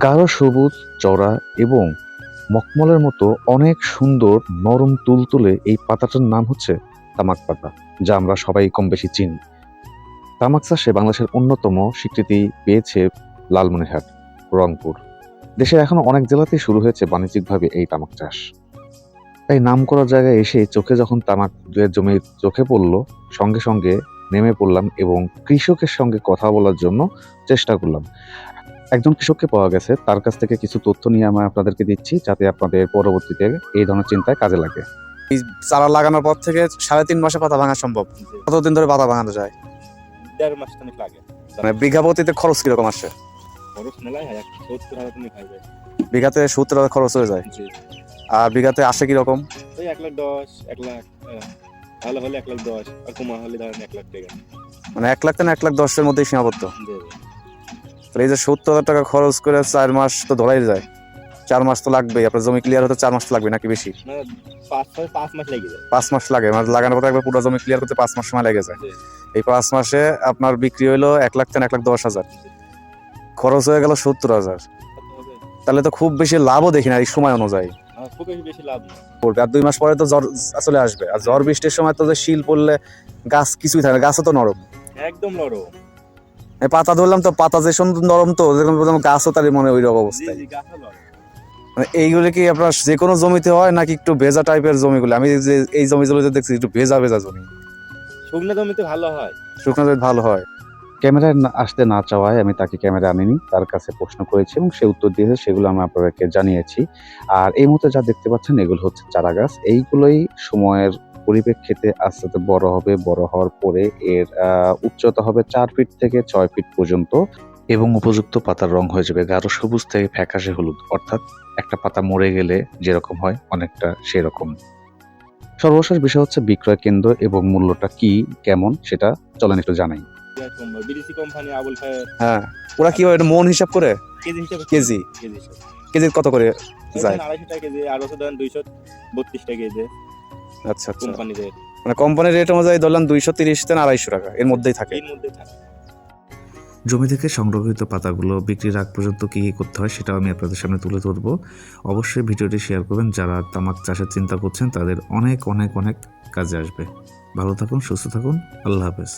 গাঢ় সবুজ, চওড়া এবং মখমলের মতো অনেক সুন্দর নরম তুলতুলে এই পাতাটার নাম হচ্ছে তামাক পাতা, যা আমরা সবাই কম বেশি চিনি। তামাক চাষে বাংলাদেশের অন্যতম স্বীকৃতি পেয়েছে লালমনিরহাট, রংপুর। দেশের এখনো অনেক জেলাতেই শুরু হয়েছে বাণিজ্যিকভাবে এই তামাক চাষ। তাই নামকরা জায়গায় এসে চোখে যখন তামাকের জমি চোখে পড়ল, সঙ্গে সঙ্গে নেমে পড়লাম এবং কৃষকের সঙ্গে কথা বলার জন্য চেষ্টা করলাম। একজন কৃষককে পাওয়া গেছে, তার কাছ থেকে কিছু তথ্য নিয়ে আমি আপনাদেরকে দিচ্ছি, যাতে আপনাদের পরবর্তীতে এই ধরনের চিন্তায় কাজে লাগে। এই চারা লাগানোর পর থেকে 3.5 মাসে পাতা ভাঙা সম্ভব। কতদিন ধরে পাতা ভাঙানো যায়? 1.5 মাস খানিক লাগে। মানে বিঘা প্রতিতে খরচ কিরকম আসে? খরচ মেলায় 70,000 তুমি খাই যায়। বিঘাতে 70,000 খরচ হয়ে যায়। জি। আর বিঘাতে আসে কিরকম? ওই 1,10,000 1 লাখ ভালো হলে 1,10,000 আর কমা হলে ধরেন 1 লাখ টাকা। মানে 1 লাখ থেকে 1,10,000 এর মধ্যেই সীমাবদ্ধ। জি। তাহলে এই যে 70,000 টাকা খরচ করে 4 মাস তো ধরাই যায়। 4 মাস তো লাগবেই। আপনার জমি ক্লিয়ার হতে 4 মাস তো লাগবে নাকি বেশি? মানে 5 মাস লেগে যায়। 5 মাস লাগে। মানে লাগানোর পর একবার পুরো জমি ক্লিয়ার করতে 5 মাস সময় লেগে যায়। জি। এই 5 মাসে আপনার বিক্রি হইলো 1 লাখ থেকে 1,10,000। খরচ হয়ে গেল 70,000। কত হবে? তাহলে তো খুব বেশি লাভও দেখি না এই সময় অনুযায়ী। খুব বেশি লাভ না। পড়বে। আর 2 মাস পরে তো ঝড় চলে আসবে। আর ঝড় বৃষ্টির সময় তো যে শিল পড়লে গাছ কিছুই থাকে না, গাছও তো নরম। একদম নরম। এই পাতা ধরলাম তো, পাতা যে সুন্দর নরম, তো যেরকম গাছও তারই মনে ওই রকম অবস্থায়। জি, গাছও নরম। মানে এইগুলো কি আপনার যে কোনো জমিতে হয় নাকি একটু ভেজা টাইপের জমিগুলো? আমি যে এই জমিগুলোতে দেখছি একটু ভেজা ভেজা জমি। শুকনো জমিতে ভালো হয়। শুকনো জমি ভালো হয়। ক্যামেরায় আসতে না চাওয়ায় আমি তাকে ক্যামেরা আনিনি, তার কাছে প্রশ্ন করেছি এবং সে উত্তর দিয়েছে, সেগুলো আমি আপনাদেরকে জানিয়েছি। আর এই মুহূর্তে যা দেখতে পাচ্ছেন এগুলো হচ্ছে চারা গাছ। এইগুলোই সময়ের পরিপ্রেক্ষিতে আস্তে আস্তে বড় হবে, বড় হওয়ার পরে এর উচ্চতা হবে 4 ফিট থেকে 6 ফিট পর্যন্ত এবং উপযুক্ত পাতার রং হয়ে যাবে গাঢ় সবুজ থেকে ফ্যাকাশে হলুদ, অর্থাৎ একটা পাতা মরে গেলে যেরকম হয় অনেকটা সেরকম। সর্বশেষ বিষয় হচ্ছে বিক্রয় কেন্দ্র এবং মূল্যটা কি কেমন সেটা চলেন একটু জানাই। বিদেশি কোম্পানি আবুল খায়ের হ্যাঁ, ওরা কি এটা মন হিসাব করে? কেজি হিসাবে কেজি? কেজি হিসাবে। কেজি কত করে যায়? 250 টাকা কেজি আর হচ্ছে ধরেন 232 টাকা কেজি আচ্ছা আচ্ছা। কোম্পানিদের। মানে কোম্পানির রেট অনুযায়ী ধরলাম 230 থেকে 250 টাকা এর মধ্যেই থাকে। এর মধ্যে থাকে। জমি থেকে সংরক্ষিত পাতাগুলো বিক্রির আগ পর্যন্ত কী কী করতে হয় সেটাও আমি আপনাদের সামনে তুলে ধরবো। অবশ্যই ভিডিওটি শেয়ার করবেন, যারা তামাক চাষের চিন্তা করছেন তাদের অনেক অনেক অনেক কাজে আসবে। ভালো থাকুন, সুস্থ থাকুন, আল্লাহ হাফেজ।